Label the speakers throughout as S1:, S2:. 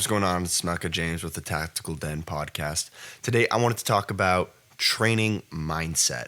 S1: what's going on? It's Mecca James with the Tactical Den podcast. Today, I wanted to talk about training mindset.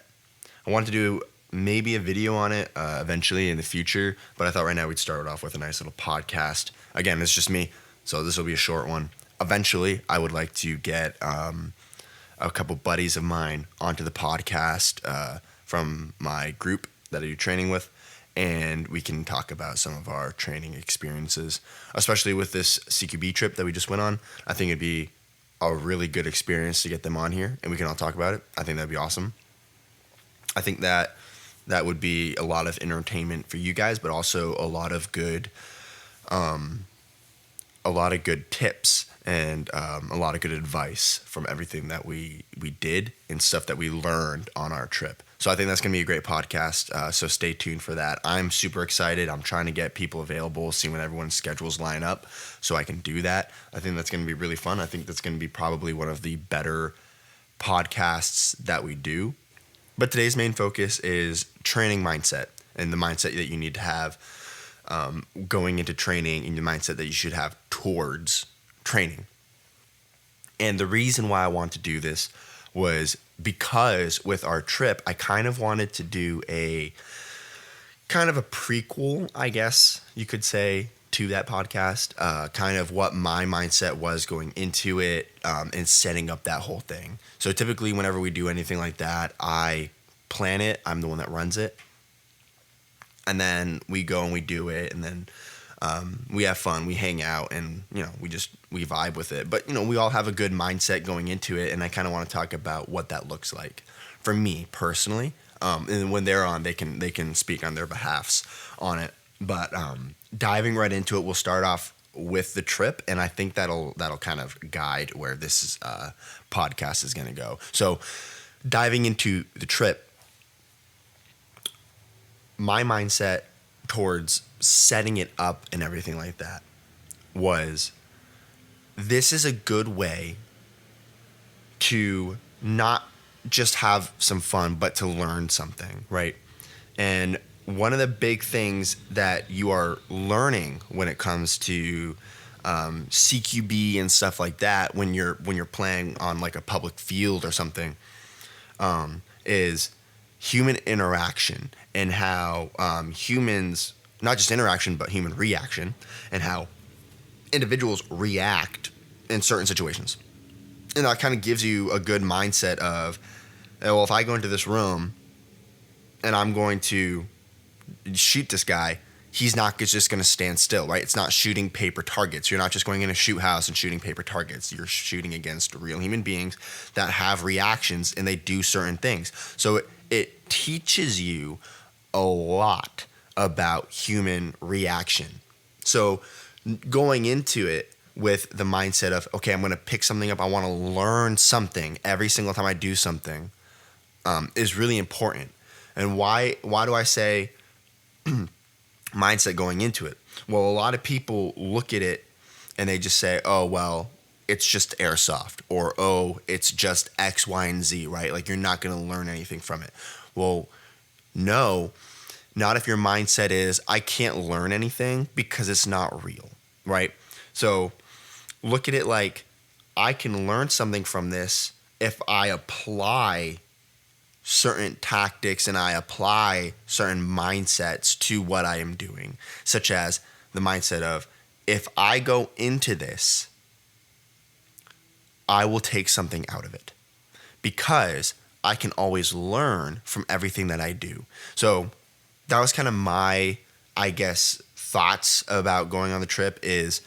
S1: I wanted to do maybe a video on it eventually in the future, but I thought right now we'd start off with a nice little podcast. Again, it's just me, so this will be a short one. Eventually, I would like to get a couple buddies of mine onto the podcast from my group that I do training with, and we can talk about some of our training experiences, especially with this CQB trip that we just went on. I think it'd be a really good experience to get them on here, and we can all talk about it. I think that'd be awesome. I think that would be a lot of entertainment for you guys, but also a lot of good tips and a lot of good advice from everything that we did and stuff that we learned on our trip. So I think that's going to be a great podcast, so stay tuned for that. I'm super excited. I'm trying to get people available, see when everyone's schedules line up so I can do that. I think that's going to be really fun. I think that's going to be probably one of the better podcasts that we do. But today's main focus is training mindset and the mindset that you need to have going into training and the mindset that you should have towards training. And the reason why I want to do this was because with our trip, I kind of wanted to do a kind of a prequel, I guess you could say, to that podcast, kind of what my mindset was going into it and setting up that whole thing. So typically whenever we do anything like that, I plan it. I'm the one that runs it. And then we go and we do it, and then we have fun, we hang out, and we vibe with it. But we all have a good mindset going into it, and I kind of want to talk about what that looks like for me personally. And when they're on, they can speak on their behalfs on it. But diving right into it, we'll start off with the trip, and I think that'll kind of guide where this podcast is going to go. So diving into the trip, my mindset towards setting it up and everything like that was, this is a good way to not just have some fun, but to learn something, right? And one of the big things that you are learning when it comes to CQB and stuff like that, when you're playing on like a public field or something, is human interaction and how humans, not just interaction, but human reaction, and how individuals react in certain situations. And that kind of gives you a good mindset of, well, if I go into this room and I'm going to shoot this guy, he's not just going to stand still, right? It's not shooting paper targets. You're not just going in a shoot house and shooting paper targets. You're shooting against real human beings that have reactions and they do certain things. So it teaches you a lot about human reaction. So going into it with the mindset of, okay, I'm going to pick something up, I want to learn something every single time I do something, is really important. And why do I say mindset going into it? Well, a lot of people look at it and they just say, oh, well, it's just airsoft, or, oh, it's just X, Y, and Z, right? Like, you're not going to learn anything from it. Well, no, not if your mindset is, I can't learn anything because it's not real, right? So look at it like, I can learn something from this if I apply certain tactics and I apply certain mindsets to what I am doing, such as the mindset of, if I go into this, I will take something out of it because I can always learn from everything that I do. So that was kind of my, I guess, thoughts about going on the trip is,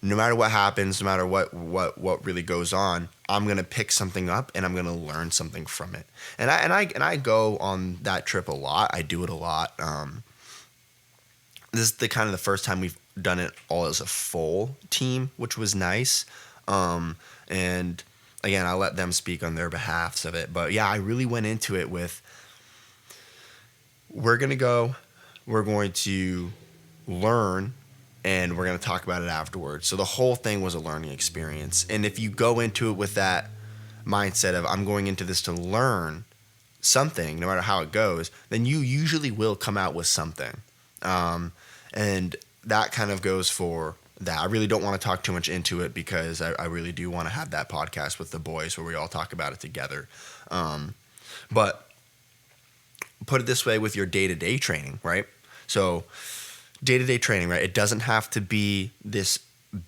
S1: no matter what happens, no matter what really goes on, I'm going to pick something up and I'm going to learn something from it. And I go on that trip a lot. I do it a lot. This is the kind of the first time we've done it all as a full team, which was nice. And again, I'll let them speak on their behalfs of it. But yeah, I really went into it with, we're going to learn, and we're going to talk about it afterwards. So the whole thing was a learning experience. And if you go into it with that mindset of, I'm going into this to learn something, no matter how it goes, then you usually will come out with something. And that kind of goes for that. I really don't want to talk too much into it because I really do want to have that podcast with the boys where we all talk about it together. But put it this way with your day-to-day training, right? So day-to-day training, right? It doesn't have to be this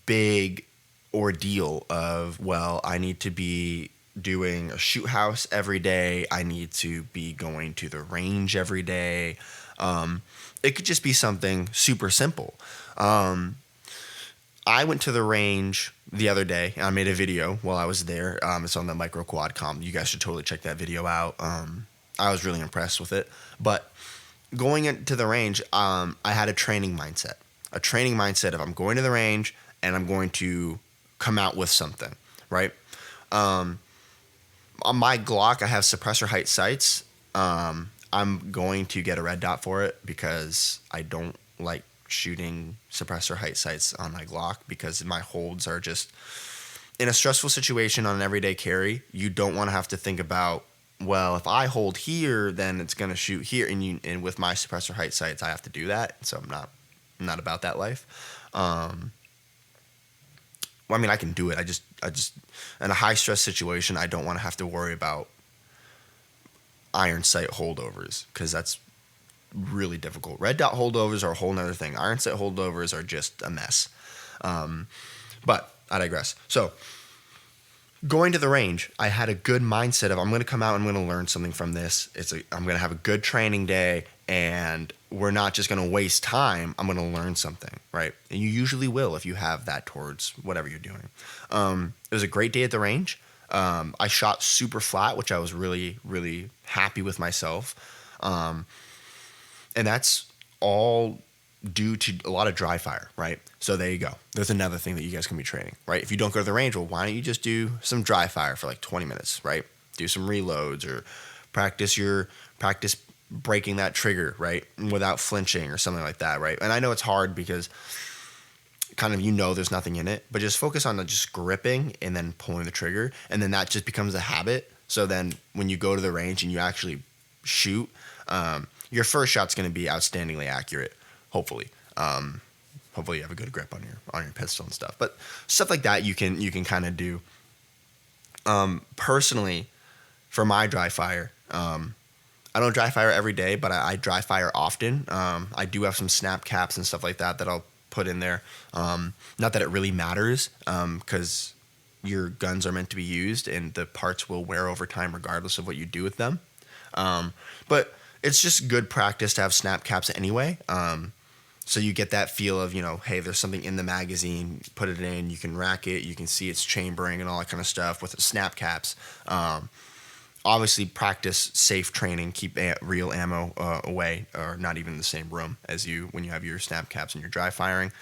S1: big ordeal of, well, I need to be doing a shoot house every day. I need to be going to the range every day. It could just be something super simple. I went to the range the other day and I made a video while I was there. It's on the micro quad comp. You guys should totally check that video out. I was really impressed with it. But going into the range, I had a training mindset. A training mindset of I'm going to the range and I'm going to come out with something, right? On my Glock, I have suppressor height sights. I'm going to get a red dot for it because I don't like shooting suppressor height sights on my Glock because my holds are just in a stressful situation on an everyday carry. You don't want to have to think about, well, if I hold here, then it's going to shoot here. And with my suppressor height sights, I have to do that. So I'm not about that life. Well, I mean, I can do it. I just in a high stress situation, I don't want to have to worry about iron sight holdovers because that's really difficult. Red dot holdovers are a whole nother thing. Iron sight holdovers are just a mess. But I digress. So going to the range, I had a good mindset of I'm going to come out and I'm going to learn something from this. I'm going to have a good training day and we're not just going to waste time. I'm going to learn something, right? And you usually will if you have that towards whatever you're doing. It was a great day at the range. I shot super flat, which I was really, really happy with myself. And that's all due to a lot of dry fire, right? So there you go. There's another thing that you guys can be training, right? If you don't go to the range, well, why don't you just do some dry fire for like 20 minutes, right? Do some reloads or practice breaking that trigger, right? Without flinching or something like that, right? And I know it's hard because kind of there's nothing in it, but just focus on just gripping and then pulling the trigger, and then that just becomes a habit. So then when you go to the range and you actually shoot, your first shot's going to be outstandingly accurate, hopefully. Hopefully you have a good grip on your pistol and stuff. But stuff like that you can kind of do. Personally, for my dry fire, I don't dry fire every day, but I dry fire often. I do have some snap caps and stuff like that I'll put in there. Not that it really matters, because your guns are meant to be used and the parts will wear over time regardless of what you do with them. But it's just good practice to have snap caps anyway. So you get that feel of, hey, there's something in the magazine, put it in, you can rack it, you can see it's chambering and all that kind of stuff with the snap caps. Obviously practice safe training, keep real ammo away or not even in the same room as you when you have your snap caps and your dry firing,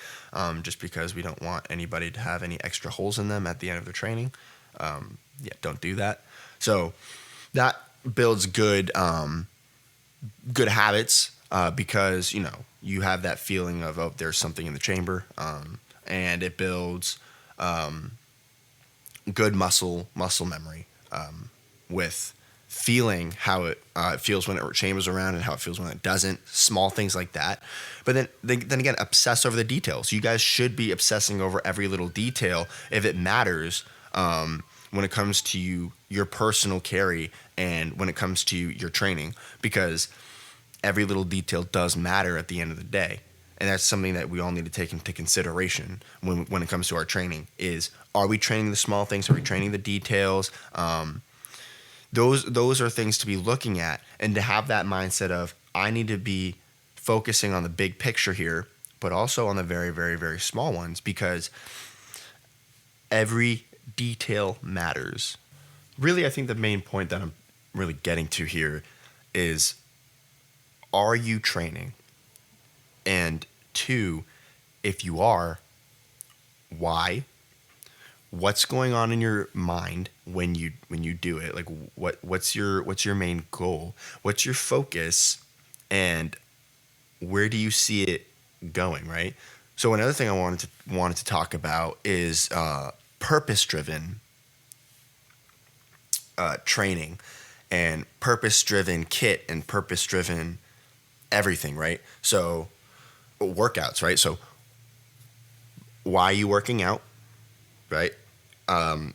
S1: just because we don't want anybody to have any extra holes in them at the end of their training. Don't do that. So that builds good habits because, you have that feeling of, oh, there's something in the chamber, and it builds good muscle memory with feeling how it feels when it chambers around and how it feels when it doesn't, small things like that. But then again, obsess over the details. You guys should be obsessing over every little detail if it matters when it comes to your personal carry and when it comes to your training, because every little detail does matter at the end of the day. And that's something that we all need to take into consideration when it comes to our training is, are we training the small things? Are we training the details? Those are things to be looking at, and to have that mindset of, I need to be focusing on the big picture here, but also on the very, very, very small ones, because every detail matters. Really, I think the main point that I'm really getting to here is, are you training? And two, if you are, why? What's going on in your mind when you do it? Like what's your main goal? What's your focus? And where do you see it going, right? So another thing I wanted to talk about is purpose-driven training and purpose-driven kit and purpose-driven everything, right? So workouts, right? So why are you working out, right?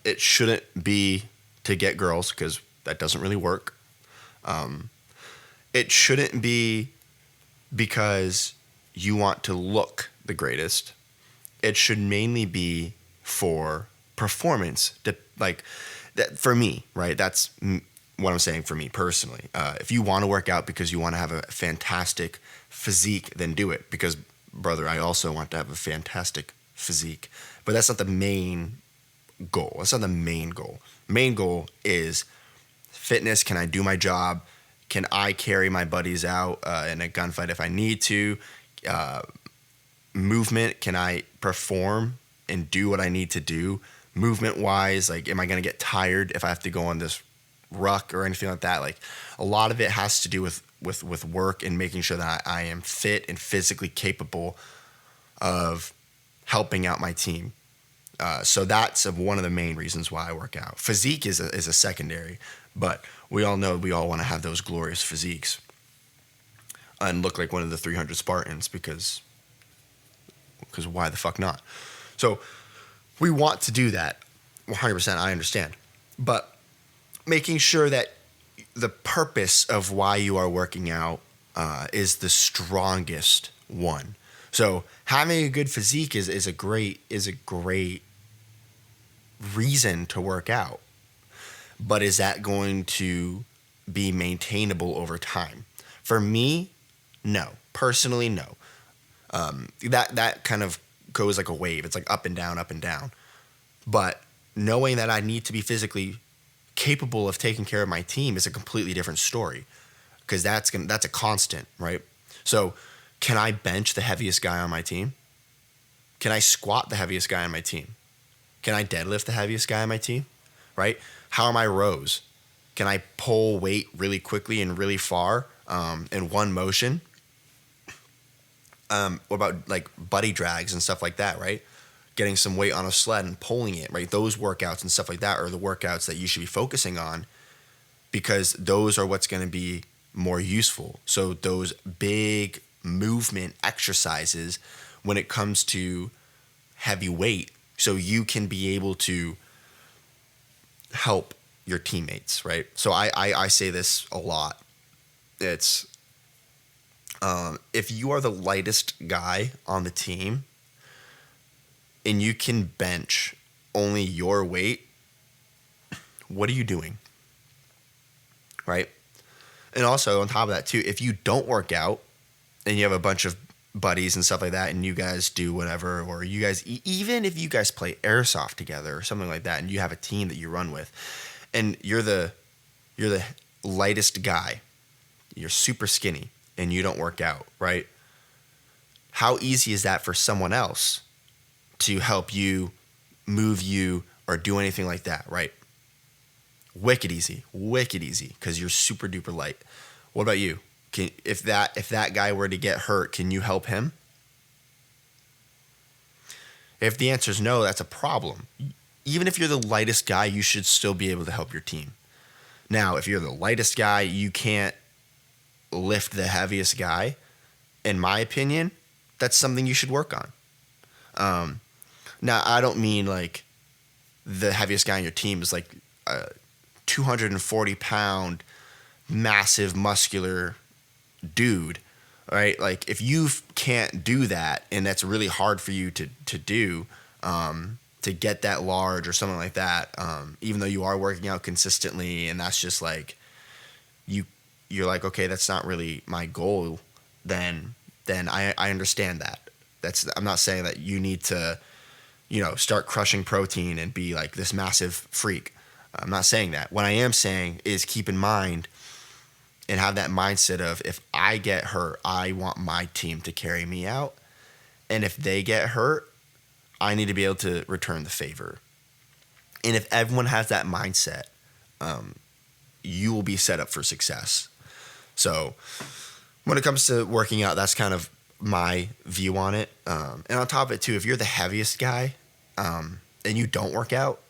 S1: It shouldn't be to get girls because that doesn't really work. It shouldn't be because you want to look the greatest. It should mainly be for performance. Like that for me, right? That's what I'm saying for me personally. If you want to work out because you want to have a fantastic physique, then do it. Because, brother, I also want to have a fantastic physique. But that's not the main goal. That's not the main goal. Main goal is fitness. Can I do my job? Can I carry my buddies out in a gunfight if I need to? Movement. Can I perform and do what I need to do? Movement wise, like, am I going to get tired if I have to go on this ruck or anything like that? Like, a lot of it has to do with work and making sure that I am fit and physically capable of helping out my team. So that's one of the main reasons why I work out. Physique is a secondary, but we all know we all want to have those glorious physiques and look like one of the 300 Spartans because why the fuck not? So we want to do that 100%. I understand, but making sure that the purpose of why you are working out is the strongest one. So having a good physique is a great reason to work out. But is that going to be maintainable over time? For me, no. Personally, no. That kind of goes like a wave. It's like up and down, up and down. But knowing that I need to be physically capable of taking care of my team is a completely different story, because that's a constant, right? So can I bench the heaviest guy on my team? Can I squat the heaviest guy on my team? Can I deadlift the heaviest guy on my team, right? How are my rows? Can I pull weight really quickly and really far in one motion? What about like buddy drags and stuff like that, right? Getting some weight on a sled and pulling it, right? Those workouts and stuff like that are the workouts that you should be focusing on, because those are what's going to be more useful. So those big movement exercises when it comes to heavy weight, so you can be able to help your teammates, right? So I say this a lot. It's if you are the lightest guy on the team and you can bench only your weight, what are you doing? Right? And also on top of that too, if you don't work out and you have a bunch of buddies and stuff like that and you guys do whatever, or you guys, even if you guys play airsoft together or something like that and you have a team that you run with and you're the lightest guy, you're super skinny and you don't work out, right? How easy is that for someone else to help you, move you, or do anything like that, right? Wicked easy, because you're super duper light. What about you? If that guy were to get hurt, can you help him? If the answer is no, that's a problem. Even if you're the lightest guy, you should still be able to help your team. Now, if you're the lightest guy, you can't lift the heaviest guy. In my opinion, that's something you should work on. Now, I don't mean like the heaviest guy on your team is like a 240-pound, massive, muscular dude, right? Like if you can't do that and that's really hard for you to do, to get that large or something like that, even though you are working out consistently and that's just like you're like, okay, that's not really my goal, then I understand that. I'm not saying that you need to, start crushing protein and be like this massive freak. I'm not saying that. What I am saying is keep in mind and have that mindset of, if I get hurt, I want my team to carry me out. And if they get hurt, I need to be able to return the favor. And if everyone has that mindset, you will be set up for success. So when it comes to working out, that's kind of my view on it. And on top of it too, if you're the heaviest guy and you don't work out,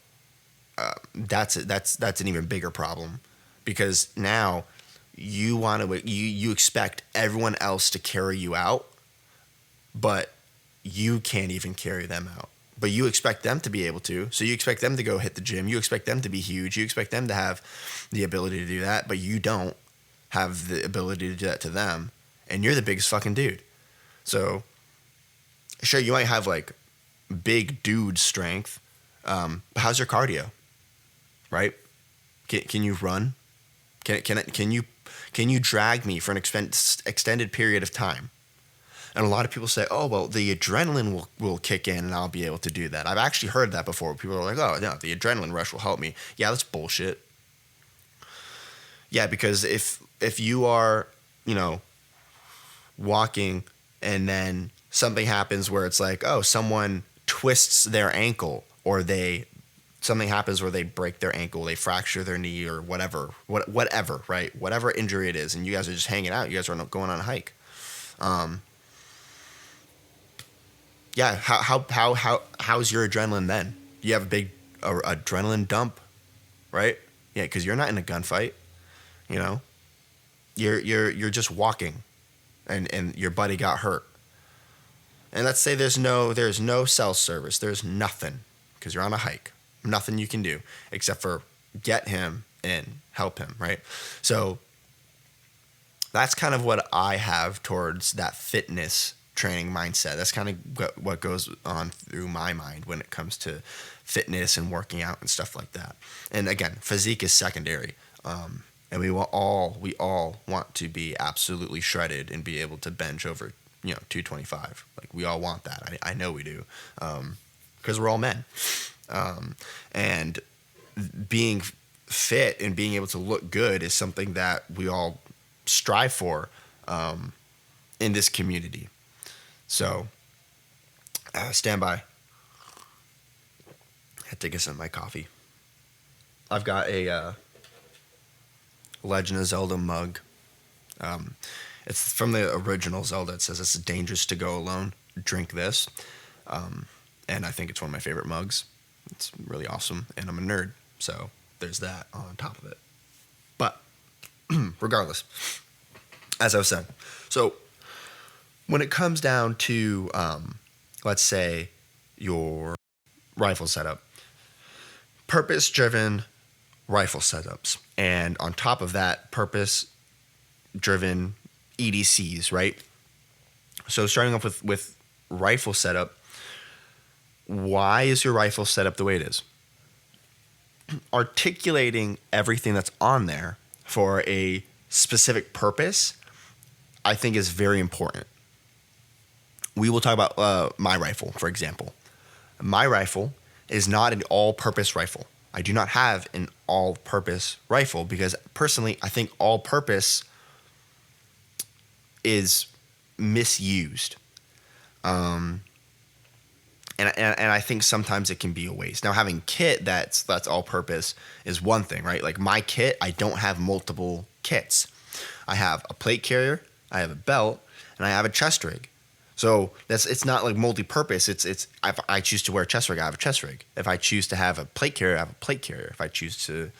S1: that's an even bigger problem, because now you expect everyone else to carry you out, but you can't even carry them out. But you expect them to be able to. So you expect them to go hit the gym. You expect them to be huge. You expect them to have the ability to do that, but you don't have the ability to do that to them. And you're the biggest fucking dude. So sure, you might have like big dude strength. But how's your cardio? Right? Can you run? Can you drag me for an extended period of time? And a lot of people say, oh, well, the adrenaline will kick in and I'll be able to do that. I've actually heard that before. People are like, oh, no, the adrenaline rush will help me. Yeah, that's bullshit. Yeah, because if you are, walking and then something happens where it's like, oh, someone twists their ankle or something happens where they break their ankle, they fracture their knee or whatever, right? Whatever injury it is, and you guys are just hanging out. You guys are going on a hike. Yeah, how's your adrenaline then? You have a big adrenaline dump, right? Yeah, because you're not in a gunfight, You're just walking, and your buddy got hurt. And let's say there's no cell service, there's nothing, because you're on a hike, nothing you can do except for get him and help him, right? So that's kind of what I have towards that fitness training mindset. That's kind of what goes on through my mind when it comes to fitness and working out and stuff like that. And again, physique is secondary. And we all want to be absolutely shredded and be able to bench over, 225. Like, we all want that. I know we do. Because we're all men. And being fit and being able to look good is something that we all strive for in this community. So, stand by. I had to take a sip of my coffee. I've got a Legend of Zelda mug. It's from the original Zelda. It says, "It's dangerous to go alone. Drink this." And I think it's one of my favorite mugs. It's really awesome. And I'm a nerd. So there's that on top of it. But regardless, as I was saying, so when it comes down to, let's say, your rifle setup, purpose-driven rifle setups, and on top of that, purpose-driven EDCs, right? So starting off with rifle setup, why is your rifle set up the way it is? Articulating everything that's on there for a specific purpose, I think, is very important. We will talk about my rifle, for example. My rifle is not an all-purpose rifle. I do not have an all-purpose rifle because, personally, I think all-purpose is misused. And I think sometimes it can be a waste. Now, having kit that's all-purpose is one thing, right? Like, my kit, I don't have multiple kits. I have a plate carrier, I have a belt, and I have a chest rig. So it's not like multi-purpose. It's if I choose to wear a chest rig, I have a chest rig. If I choose to have a plate carrier, I have a plate carrier. If I choose to,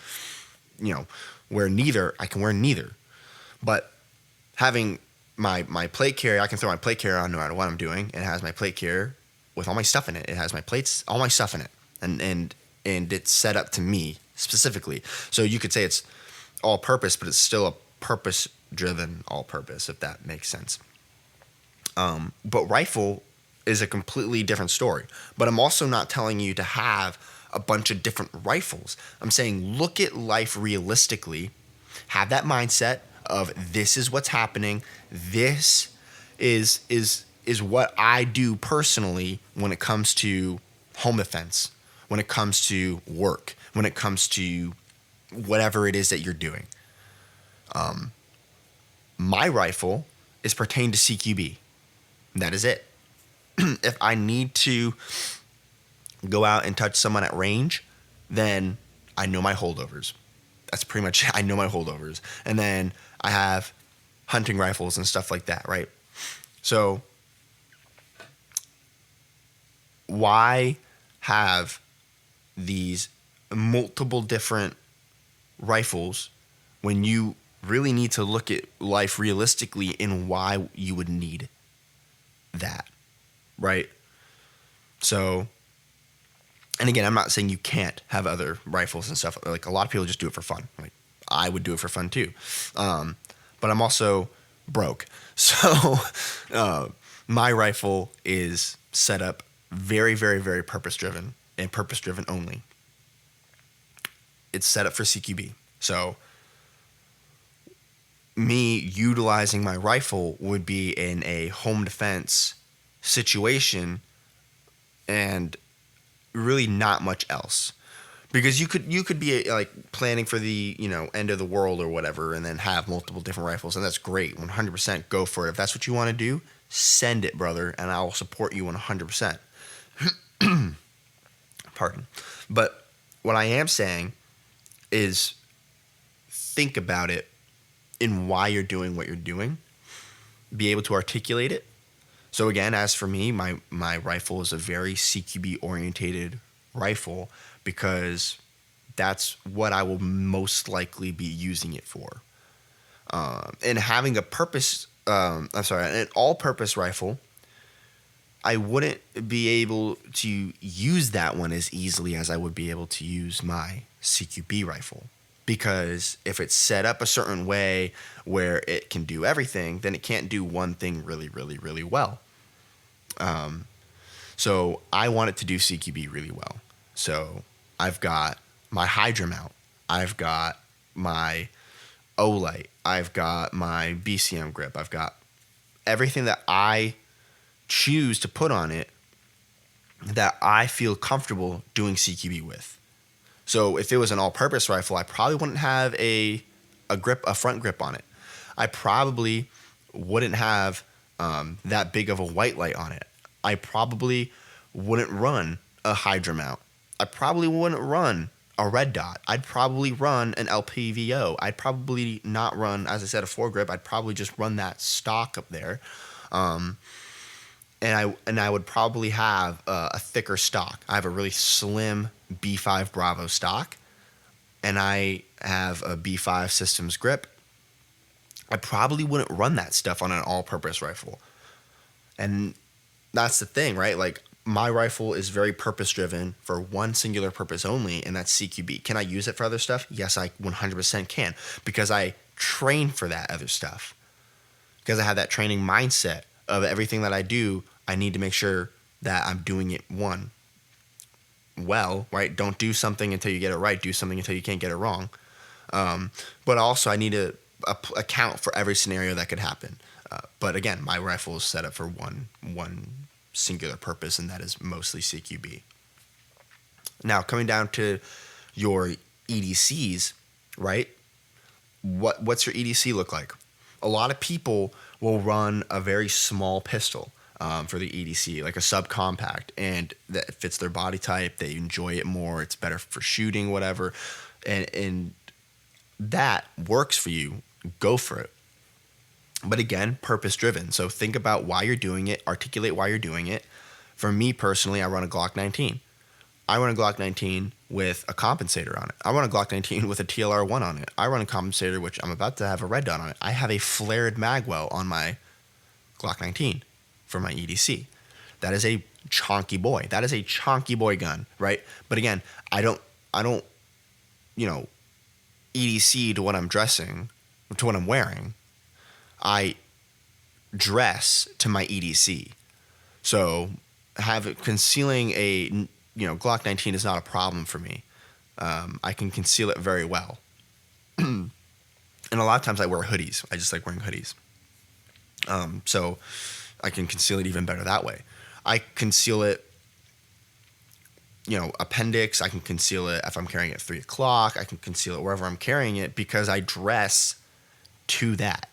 S1: wear neither, I can wear neither. But having my plate carrier, I can throw my plate carrier on no matter what I'm doing. It has my plate carrier with all my stuff in it. It has my plates, all my stuff in it, and it's set up to me specifically. So you could say it's all-purpose, but it's still a purpose-driven all-purpose, if that makes sense. But rifle is a completely different story. But I'm also not telling you to have a bunch of different rifles. I'm saying look at life realistically. Have that mindset of this is what's happening. This is what I do personally when it comes to home defense, when it comes to work, when it comes to whatever it is that you're doing. My rifle is pertained to CQB. That is it. If I need to go out and touch someone at range, then I know my holdovers. That's pretty much it. I know my holdovers. And then I have hunting rifles and stuff like that, right? So why have these multiple different rifles when you really need to look at life realistically in why you would need that? right? So, and again, I'm not saying you can't have other rifles and stuff. Like, a lot of people just do it for fun. Like, I would do it for fun too. But I'm also broke. So, my rifle is set up very, very, very purpose driven and purpose driven only. It's set up for CQB. So, me utilizing my rifle would be in a home defense situation and really not much else. Because you could be like planning for the, end of the world or whatever, and then have multiple different rifles, and that's great. 100% go for it. If that's what you want to do, send it, brother, and I will support you 100%. Pardon. But what I am saying is think about it in why you're doing what you're doing. Be able to articulate it. So again, as for me, my rifle is a very CQB orientated rifle because that's what I will most likely be using it for. And having an all-purpose rifle, I wouldn't be able to use that one as easily as I would be able to use my CQB rifle. Because if it's set up a certain way where it can do everything, then it can't do one thing really, really, really well. So I want it to do CQB really well. So I've got my Hydra mount. I've got my O-Light. I've got my BCM grip. I've got everything that I choose to put on it that I feel comfortable doing CQB with. So if it was an all-purpose rifle, I probably wouldn't have a front grip on it. I probably wouldn't have that big of a white light on it. I probably wouldn't run a Hydra mount. I probably wouldn't run a red dot. I'd probably run an LPVO. I'd probably not run, as I said, a foregrip. I'd probably just run that stock up there. And I would probably have a thicker stock. I have a really slim B5 Bravo stock, and I have a B5 Systems grip. I probably wouldn't run that stuff on an all-purpose rifle. And that's the thing, right? Like, my rifle is very purpose-driven for one singular purpose only, and that's CQB. Can I use it for other stuff? Yes, I 100% can, because I train for that other stuff. Because I have that training mindset of everything that I do, I need to make sure that I'm doing it well, right? Don't do something until you get it right. Do something until you can't get it wrong. But also, I need to account for every scenario that could happen. But again, my rifle is set up for one singular purpose, and that is mostly CQB. Now, coming down to your EDCs, right? What's your EDC look like? A lot of people will run a very small pistol for the EDC, like a subcompact, and that fits their body type. They enjoy it more. It's better for shooting, whatever. And that works for you. Go for it. But again, purpose-driven. So think about why you're doing it. Articulate why you're doing it. For me personally, I run a Glock 19. I run a Glock 19 with a compensator on it. I run a Glock 19 with a TLR-1 on it. I run a compensator, which I'm about to have a red dot on it. I have a flared magwell on my Glock 19 for my EDC. That is a chonky boy. That is a chonky boy gun, right? But again, I don't, EDC to what I'm dressing, to what I'm wearing. I dress to my EDC. So concealing a Glock 19 is not a problem for me. I can conceal it very well. And a lot of times I wear hoodies. I just like wearing hoodies. So I can conceal it even better that way. I conceal it, appendix. I can conceal it if I'm carrying it at 3 o'clock. I can conceal it wherever I'm carrying it because I dress to that.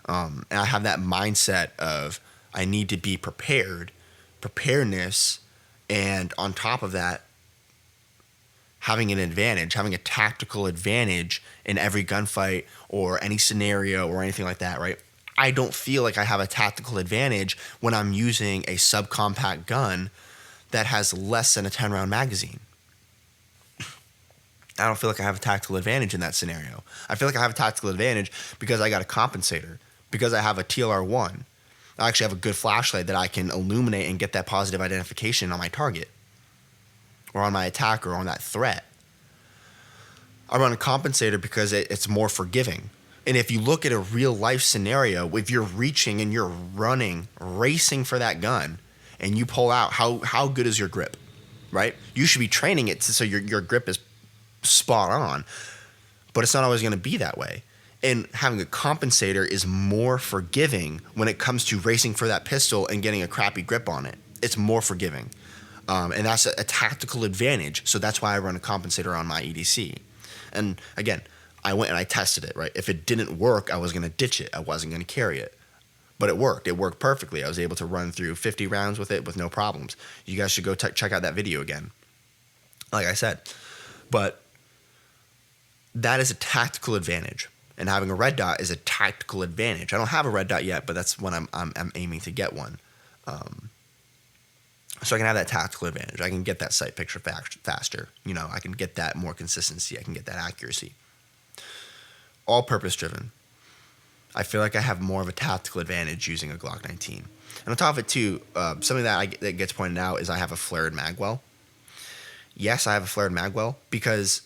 S1: And I have that mindset of I need to be preparedness, and on top of that, having an advantage, having a tactical advantage in every gunfight or any scenario or anything like that, right? I don't feel like I have a tactical advantage when I'm using a subcompact gun that has less than a 10-round magazine. I don't feel like I have a tactical advantage in that scenario. I feel like I have a tactical advantage because I got a compensator, because I have a TLR-1, I actually have a good flashlight that I can illuminate and get that positive identification on my target or on my attacker or on that threat. I run a compensator because it's more forgiving. And if you look at a real life scenario, if you're reaching and you're running, racing for that gun, and you pull out, how good is your grip, right? You should be training it so your grip is spot on, but it's not always going to be that way. And having a compensator is more forgiving when it comes to racing for that pistol and getting a crappy grip on it. It's more forgiving. And that's a tactical advantage. So that's why I run a compensator on my EDC. And again, I went and I tested it, right? If it didn't work, I was going to ditch it. I wasn't going to carry it. But it worked. It worked perfectly. I was able to run through 50 rounds with it with no problems. You guys should go check out that video again, like I said. But that is a tactical advantage. And having a red dot is a tactical advantage. I don't have a red dot yet, but that's when I'm aiming to get one. So I can have that tactical advantage. I can get that sight picture faster. I can get that more consistency. I can get that accuracy. All purpose driven. I feel like I have more of a tactical advantage using a Glock 19. And on top of it too, something that gets pointed out is I have a flared magwell. Yes, I have a flared magwell because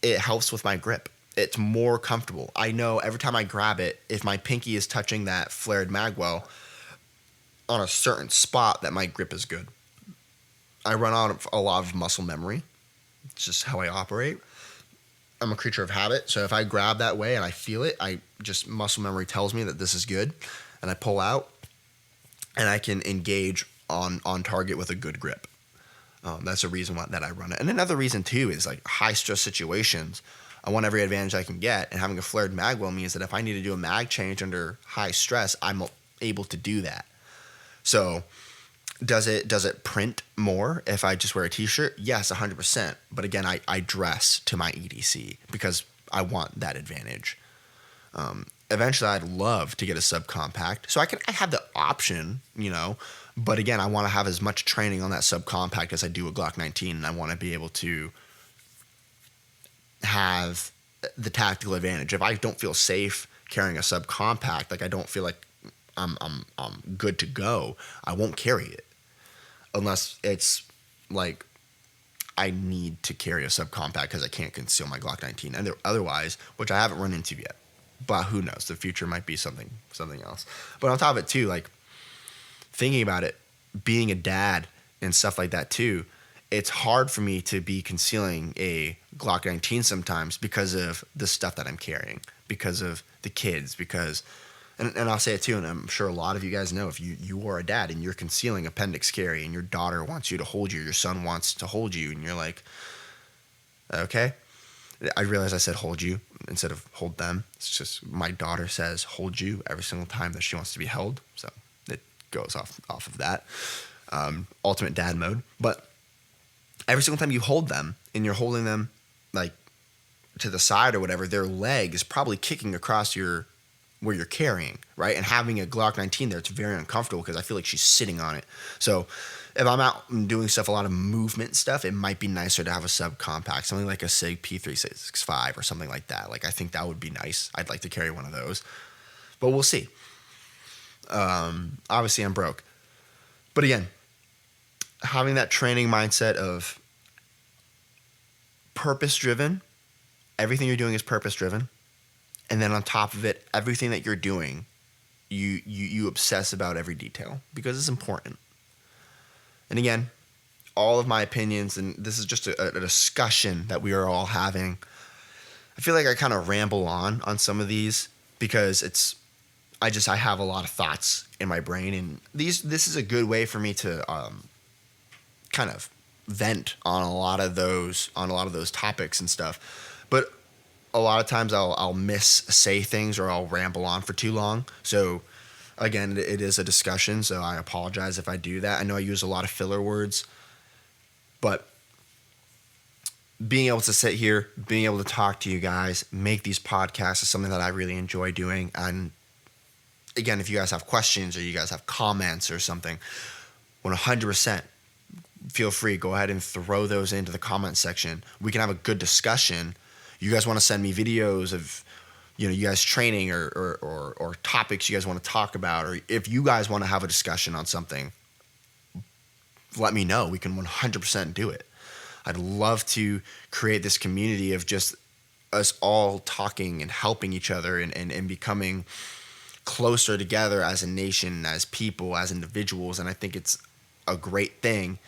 S1: it helps with my grip. It's more comfortable. I know every time I grab it, if my pinky is touching that flared magwell on a certain spot, that my grip is good. I run on a lot of muscle memory. It's just how I operate. I'm a creature of habit, so if I grab that way and I feel it, muscle memory tells me that this is good, and I pull out, and I can engage on target with a good grip. That's a reason that I run it. And another reason too is like high stress situations. I want every advantage I can get, and having a flared magwell means that if I need to do a mag change under high stress, I'm able to do that. So does it print more if I just wear a t-shirt? Yes, 100%. But again, I dress to my EDC because I want that advantage. Eventually, I'd love to get a subcompact. So I have the option, but again, I want to have as much training on that subcompact as I do a Glock 19, and I want to be able to have the tactical advantage. If I don't feel safe carrying a subcompact, like I don't feel like I'm good to go, I won't carry it unless it's like I need to carry a subcompact because I can't conceal my Glock 19. And otherwise, which I haven't run into yet, but who knows? The future might be something else. But on top of it too, like thinking about it, being a dad and stuff like that too, it's hard for me to be concealing a Glock 19 sometimes because of the stuff that I'm carrying, because of the kids, and I'll say it too, and I'm sure a lot of you guys know, if you are a dad and you're concealing appendix carry and your daughter wants you to hold you, your son wants to hold you, and you're like, okay. I realize I said hold you instead of hold them. It's just my daughter says hold you every single time that she wants to be held, so it goes off of that. Ultimate dad mode. But every single time you hold them and you're holding them like to the side or whatever, their leg is probably kicking across where you're carrying, right? And having a Glock 19 there, it's very uncomfortable because I feel like she's sitting on it. So if I'm out and doing stuff, a lot of movement stuff, it might be nicer to have a subcompact, something like a SIG P365 or something like that. Like I think that would be nice. I'd like to carry one of those, but we'll see. Obviously I'm broke, but again, having that training mindset of purpose-driven, everything you're doing is purpose-driven. And then on top of it, everything that you're doing, you obsess about every detail because it's important. And again, all of my opinions, and this is just a discussion that we are all having. I feel like I kind of ramble on some of these because I have a lot of thoughts in my brain, and this is a good way for me to kind of vent on a lot of those topics and stuff. But a lot of times I'll say things or I'll ramble on for too long. So again, it is a discussion, so I apologize if I do that. I know I use a lot of filler words, but being able to sit here, being able to talk to you guys, make these podcasts is something that I really enjoy doing. And again, if you guys have questions or you guys have comments or something, 100% feel free. Go ahead and throw those into the comment section. We can have a good discussion. You guys want to send me videos of you guys training or topics you guys want to talk about, or if you guys want to have a discussion on something, let me know. We can 100% do it. I'd love to create this community of just us all talking and helping each other and becoming closer together as a nation, as people, as individuals. And I think it's a great thing.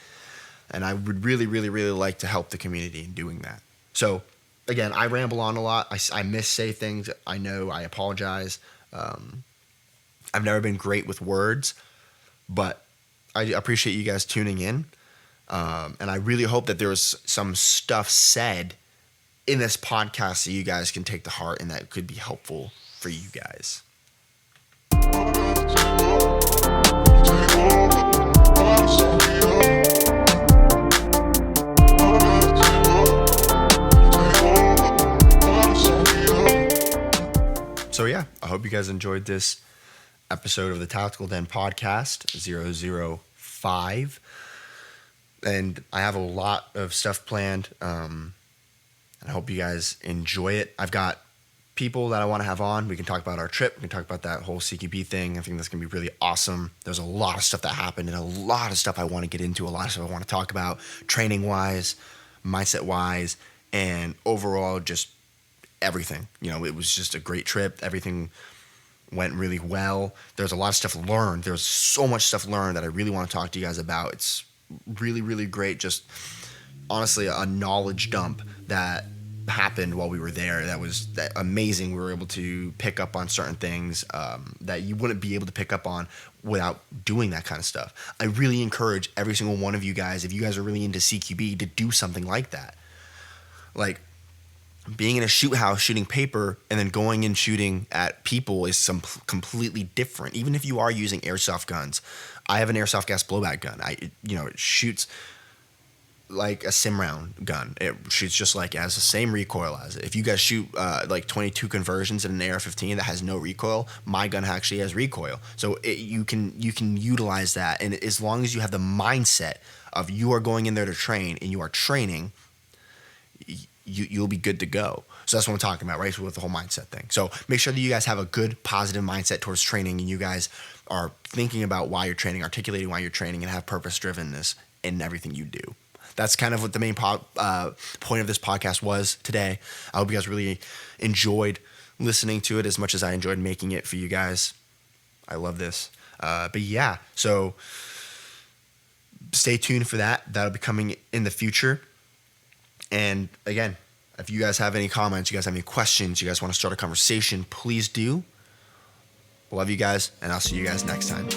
S1: And I would really, really, really like to help the community in doing that. So again, I ramble on a lot. I missay things. I know. I apologize. I've never been great with words, but I appreciate you guys tuning in. And I really hope that there was some stuff said in this podcast that you guys can take to heart and that could be helpful for you guys. So yeah, I hope you guys enjoyed this episode of the Tactical Den podcast 005. And I have a lot of stuff planned. I hope you guys enjoy it. I've got people that I want to have on. We can talk about our trip. We can talk about that whole CQB thing. I think that's going to be really awesome. There's a lot of stuff that happened and a lot of stuff I want to get into, a lot of stuff I want to talk about, training-wise, mindset-wise, and overall just everything. It was just a great trip. Everything went really well. There's a lot of stuff learned. There's so much stuff learned that I really want to talk to you guys about. It's really, really great. Just honestly, a knowledge dump that happened while we were there. That was amazing. We were able to pick up on certain things that you wouldn't be able to pick up on without doing that kind of stuff. I really encourage every single one of you guys, if you guys are really into CQB, to do something like that. Like, being in a shoot house shooting paper and then going and shooting at people is completely different. Even if you are using airsoft guns, I have an airsoft gas blowback gun. It shoots like a sim round gun. It shoots just like as the same recoil as it. If you guys shoot like 22 conversions in an AR-15 that has no recoil, my gun actually has recoil. So you can utilize that, and as long as you have the mindset of you are going in there to train and you are training, you'll be good to go. So that's what I'm talking about, right? So with the whole mindset thing. So make sure that you guys have a good, positive mindset towards training, and you guys are thinking about why you're training, articulating why you're training, and have purpose-drivenness in everything you do. That's kind of what the main point of this podcast was today. I hope you guys really enjoyed listening to it as much as I enjoyed making it for you guys. I love this. But yeah, so stay tuned for that. That'll be coming in the future. And again, if you guys have any comments, you guys have any questions, you guys want to start a conversation, please do. Love you guys, and I'll see you guys next time.